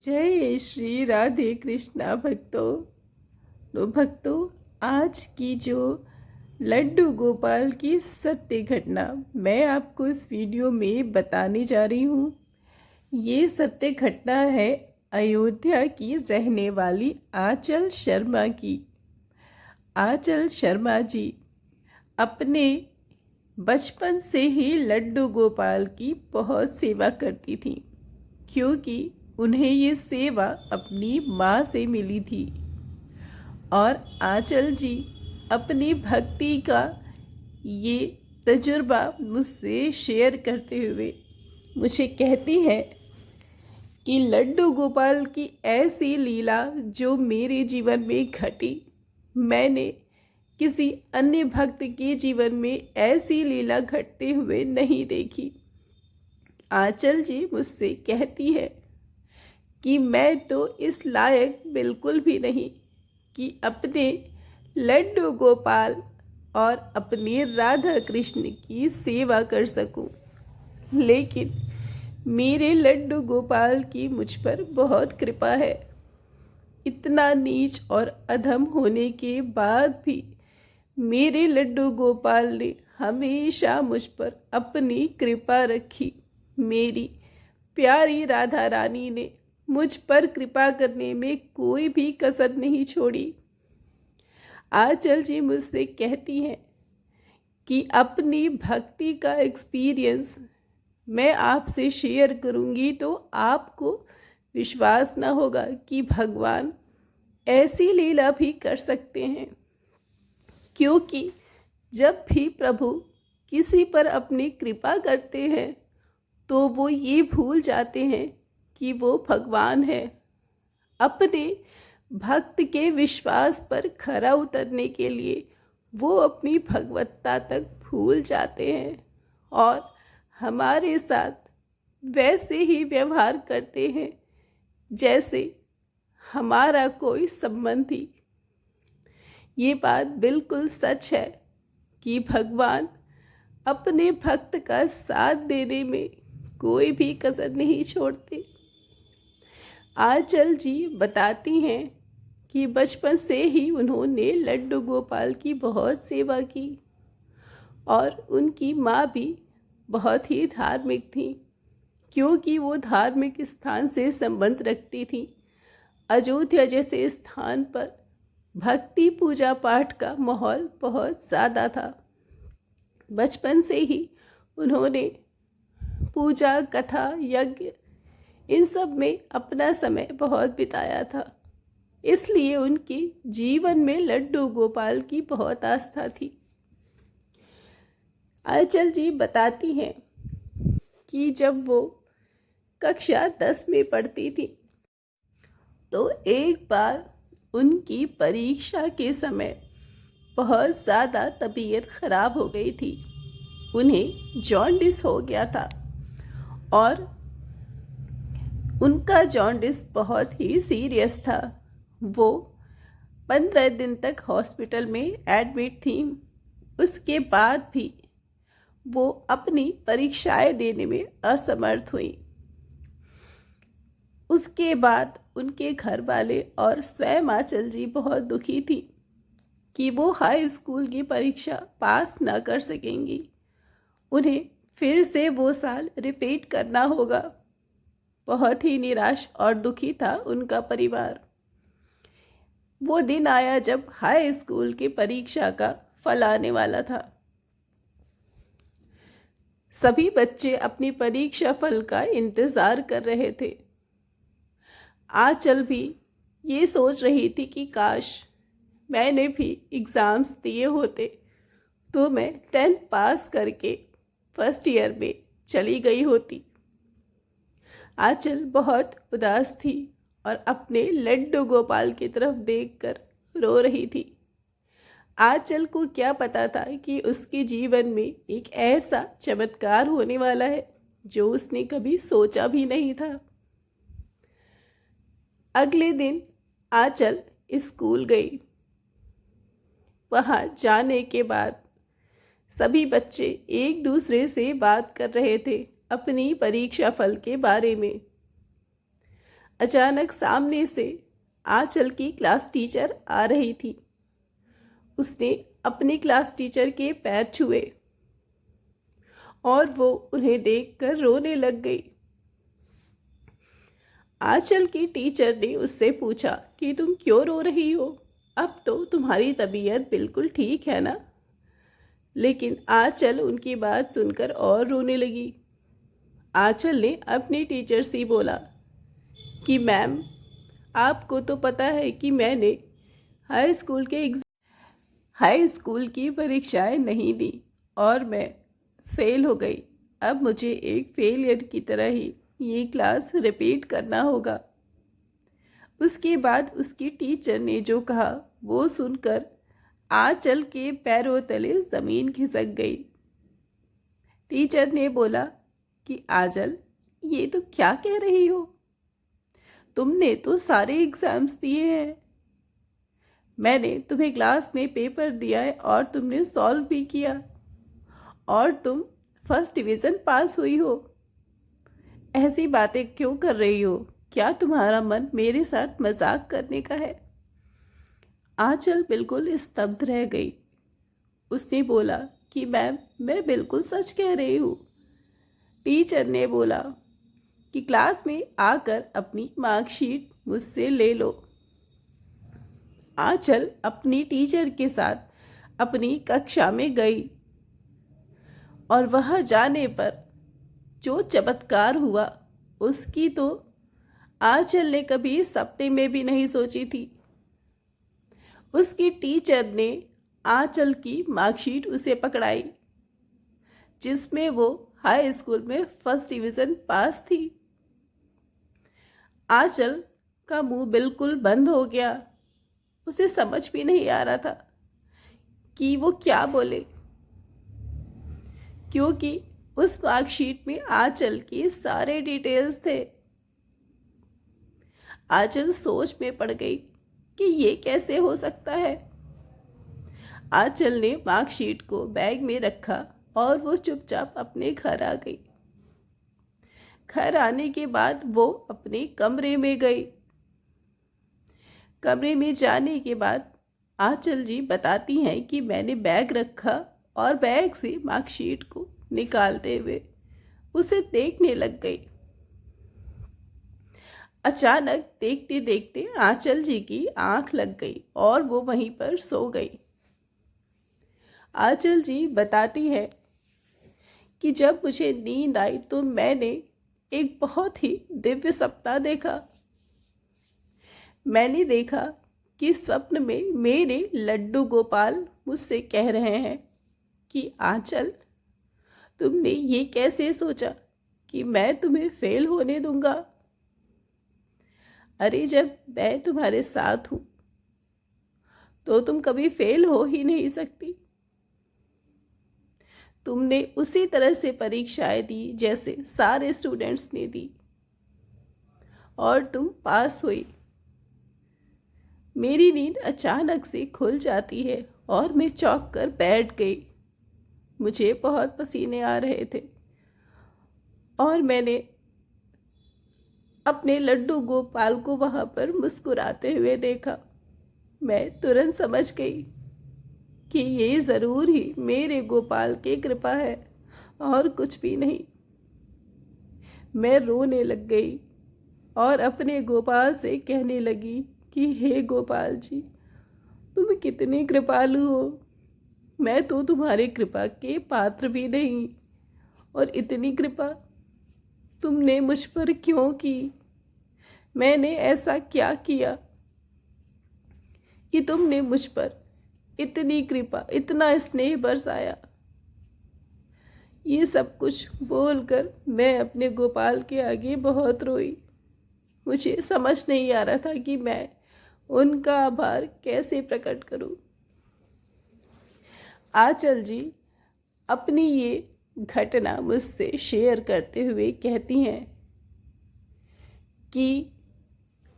जय श्री राधे कृष्णा भक्तों। तो भक्तों, आज की जो लड्डू गोपाल की सत्य घटना मैं आपको इस वीडियो में बताने जा रही हूँ। ये सत्य घटना है अयोध्या की रहने वाली आंचल शर्मा की। आंचल शर्मा जी अपने बचपन से ही लड्डू गोपाल की बहुत सेवा करती थी, क्योंकि उन्हें ये सेवा अपनी माँ से मिली थी। और आंचल जी अपनी भक्ति का ये तजुर्बा मुझसे शेयर करते हुए मुझे कहती है कि लड्डू गोपाल की ऐसी लीला जो मेरे जीवन में घटी, मैंने किसी अन्य भक्त के जीवन में ऐसी लीला घटते हुए नहीं देखी। आंचल जी मुझसे कहती है कि मैं तो इस लायक बिल्कुल भी नहीं कि अपने लड्डू गोपाल और अपने राधा कृष्ण की सेवा कर सकूं, लेकिन मेरे लड्डू गोपाल की मुझ पर बहुत कृपा है। इतना नीच और अधम होने के बाद भी मेरे लड्डू गोपाल ने हमेशा मुझ पर अपनी कृपा रखी। मेरी प्यारी राधा रानी ने मुझ पर कृपा करने में कोई भी कसर नहीं छोड़ी। आंचल जी मुझसे कहती हैं कि अपनी भक्ति का एक्सपीरियंस मैं आपसे शेयर करूंगी तो आपको विश्वास न होगा कि भगवान ऐसी लीला भी कर सकते हैं। क्योंकि जब भी प्रभु किसी पर अपनी कृपा करते हैं तो वो ये भूल जाते हैं कि वो भगवान है। अपने भक्त के विश्वास पर खरा उतरने के लिए वो अपनी भगवत्ता तक भूल जाते हैं और हमारे साथ वैसे ही व्यवहार करते हैं जैसे हमारा कोई संबंधी। ये बात बिल्कुल सच है कि भगवान अपने भक्त का साथ देने में कोई भी कसर नहीं छोड़ते। आंचल जी बताती हैं कि बचपन से ही उन्होंने लड्डू गोपाल की बहुत सेवा की और उनकी माँ भी बहुत ही धार्मिक थी, क्योंकि वो धार्मिक स्थान से संबंध रखती थी। अयोध्या जैसे स्थान पर भक्ति पूजा पाठ का माहौल बहुत ज़्यादा था। बचपन से ही उन्होंने पूजा, कथा, यज्ञ इन सब में अपना समय बहुत बिताया था। इसलिए उनके जीवन में लड्डू गोपाल की बहुत आस्था थी। आंचल जी बताती हैं कि जब वो कक्षा 10 में पढ़ती थी तो एक बार उनकी परीक्षा के समय बहुत ज़्यादा तबीयत खराब हो गई थी। उन्हें जॉन्डिस हो गया था और उनका जॉन्डिस बहुत ही सीरियस था। वो 15 दिन तक हॉस्पिटल में एडमिट थी। उसके बाद भी वो अपनी परीक्षाएं देने में असमर्थ हुई। उसके बाद उनके घर वाले और स्वयं आंचल जी बहुत दुखी थी कि वो हाई स्कूल की परीक्षा पास न कर सकेंगी। उन्हें फिर से वो साल रिपीट करना होगा। बहुत ही निराश और दुखी था उनका परिवार। वो दिन आया जब हाई स्कूल की परीक्षा का फल आने वाला था। सभी बच्चे अपनी परीक्षा फल का इंतजार कर रहे थे। आंचल भी ये सोच रही थी कि काश मैंने भी एग्ज़ाम्स दिए होते तो मैं 10th पास करके फर्स्ट ईयर में चली गई होती। आंचल बहुत उदास थी और अपने लड्डू गोपाल की तरफ देखकर रो रही थी। आंचल को क्या पता था कि उसके जीवन में एक ऐसा चमत्कार होने वाला है जो उसने कभी सोचा भी नहीं था। अगले दिन आंचल स्कूल गई। वहाँ जाने के बाद सभी बच्चे एक दूसरे से बात कर रहे थे अपनी परीक्षा फल के बारे में। अचानक सामने से आंचल की क्लास टीचर आ रही थी। उसने अपनी क्लास टीचर के पैर छुए और वो उन्हें देखकर रोने लग गई। आंचल की टीचर ने उससे पूछा कि तुम क्यों रो रही हो? अब तो तुम्हारी तबीयत बिल्कुल ठीक है ना? लेकिन आंचल उनकी बात सुनकर और रोने लगी। आंचल ने अपनी टीचर से बोला कि मैम, आपको तो पता है कि मैंने हाई स्कूल की परीक्षाएं नहीं दी और मैं फेल हो गई। अब मुझे एक फेलियर की तरह ही ये क्लास रिपीट करना होगा। उसके बाद उसकी टीचर ने जो कहा वो सुनकर आंचल के पैरों तले ज़मीन खिसक गई। टीचर ने बोला कि आंचल, ये तो क्या कह रही हो? तुमने तो सारे एग्ज़ाम्स दिए हैं, मैंने तुम्हें क्लास में पेपर दिया है और तुमने सॉल्व भी किया और तुम फर्स्ट डिवीज़न पास हुई हो। ऐसी बातें क्यों कर रही हो? क्या तुम्हारा मन मेरे साथ मजाक करने का है? आंचल बिल्कुल स्तब्ध रह गई। उसने बोला कि मैम, मैं बिल्कुल सच कह रही हूँ। टीचर ने बोला कि क्लास में आकर अपनी मार्कशीट मुझसे ले लो। आंचल अपनी टीचर के साथ अपनी कक्षा में गई और वहाँ जाने पर जो चमत्कार हुआ उसकी तो आंचल ने कभी सपने में भी नहीं सोची थी। उसकी टीचर ने आंचल की मार्कशीट उसे पकड़ाई जिसमें वो हाई स्कूल में फर्स्ट डिवीज़न पास थी। आंचल का मुंह बिल्कुल बंद हो गया। उसे समझ भी नहीं आ रहा था कि वो क्या बोले, क्योंकि उस मार्कशीट में आंचल की सारे डिटेल्स थे। आंचल सोच में पड़ गई कि ये कैसे हो सकता है। आंचल ने मार्कशीट को बैग में रखा और वो चुपचाप अपने घर आ गई। घर आने के बाद वो अपने कमरे में गई। कमरे में जाने के बाद आंचल जी बताती हैं कि मैंने बैग रखा और बैग से मार्कशीट को निकालते हुए उसे देखने लग गई। अचानक देखते देखते आंचल जी की आंख लग गई और वो वहीं पर सो गई। आंचल जी बताती है कि जब मुझे नींद आई तो मैंने एक बहुत ही दिव्य सपना देखा। मैंने देखा कि स्वप्न में मेरे लड्डू गोपाल मुझसे कह रहे हैं कि आंचल, तुमने ये कैसे सोचा कि मैं तुम्हें फेल होने दूंगा? अरे, जब मैं तुम्हारे साथ हूं तो तुम कभी फेल हो ही नहीं सकती। तुमने उसी तरह से परीक्षाएं दी जैसे सारे स्टूडेंट्स ने दी और तुम पास हुई। मेरी नींद अचानक से खुल जाती है और मैं चौंक कर बैठ गई। मुझे बहुत पसीने आ रहे थे और मैंने अपने लड्डू गोपाल को वहाँ पर मुस्कुराते हुए देखा। मैं तुरंत समझ गई कि ये ज़रूर ही मेरे गोपाल की कृपा है और कुछ भी नहीं। मैं रोने लग गई और अपने गोपाल से कहने लगी कि हे गोपाल जी, तुम कितने कृपालु हो। मैं तो तुम्हारी कृपा के पात्र भी नहीं, और इतनी कृपा तुमने मुझ पर क्यों की? मैंने ऐसा क्या किया कि तुमने मुझ पर इतनी कृपा, इतना स्नेह बरसाया? ये सब कुछ बोलकर मैं अपने गोपाल के आगे बहुत रोई। मुझे समझ नहीं आ रहा था कि मैं उनका आभार कैसे प्रकट करूं। आंचल जी अपनी ये घटना मुझसे शेयर करते हुए कहती हैं कि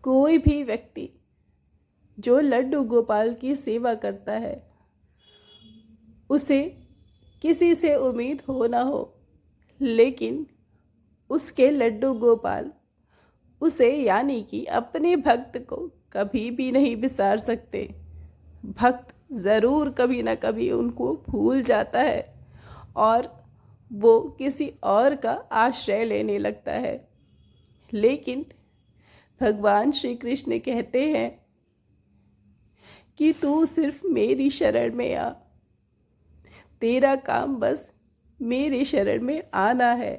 कोई भी व्यक्ति जो लड्डू गोपाल की सेवा करता है, उसे किसी से उम्मीद हो ना हो, लेकिन उसके लड्डू गोपाल उसे यानी कि अपने भक्त को कभी भी नहीं बिसार सकते। भक्त ज़रूर कभी ना कभी उनको भूल जाता है और वो किसी और का आश्रय लेने लगता है। लेकिन भगवान श्री कृष्ण कहते हैं कि तू सिर्फ मेरी शरण में आ, तेरा काम बस मेरी शरण में आना है,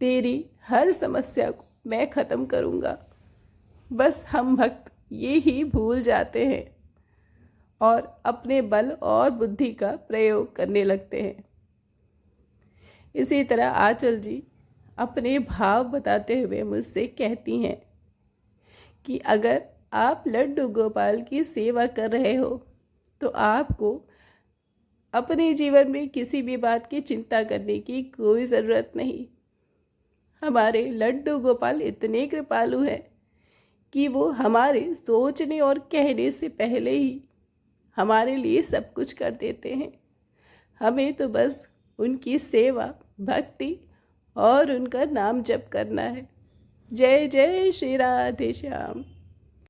तेरी हर समस्या को मैं ख़त्म करूँगा। बस हम भक्त ये ही भूल जाते हैं और अपने बल और बुद्धि का प्रयोग करने लगते हैं। इसी तरह आंचल जी अपने भाव बताते हुए मुझसे कहती हैं कि अगर आप लड्डू गोपाल की सेवा कर रहे हो तो आपको अपने जीवन में किसी भी बात की चिंता करने की कोई ज़रूरत नहीं। हमारे लड्डू गोपाल इतने कृपालु हैं कि वो हमारे सोचने और कहने से पहले ही हमारे लिए सब कुछ कर देते हैं। हमें तो बस उनकी सेवा, भक्ति और उनका नाम जप करना है। जय जय श्री राधे श्याम।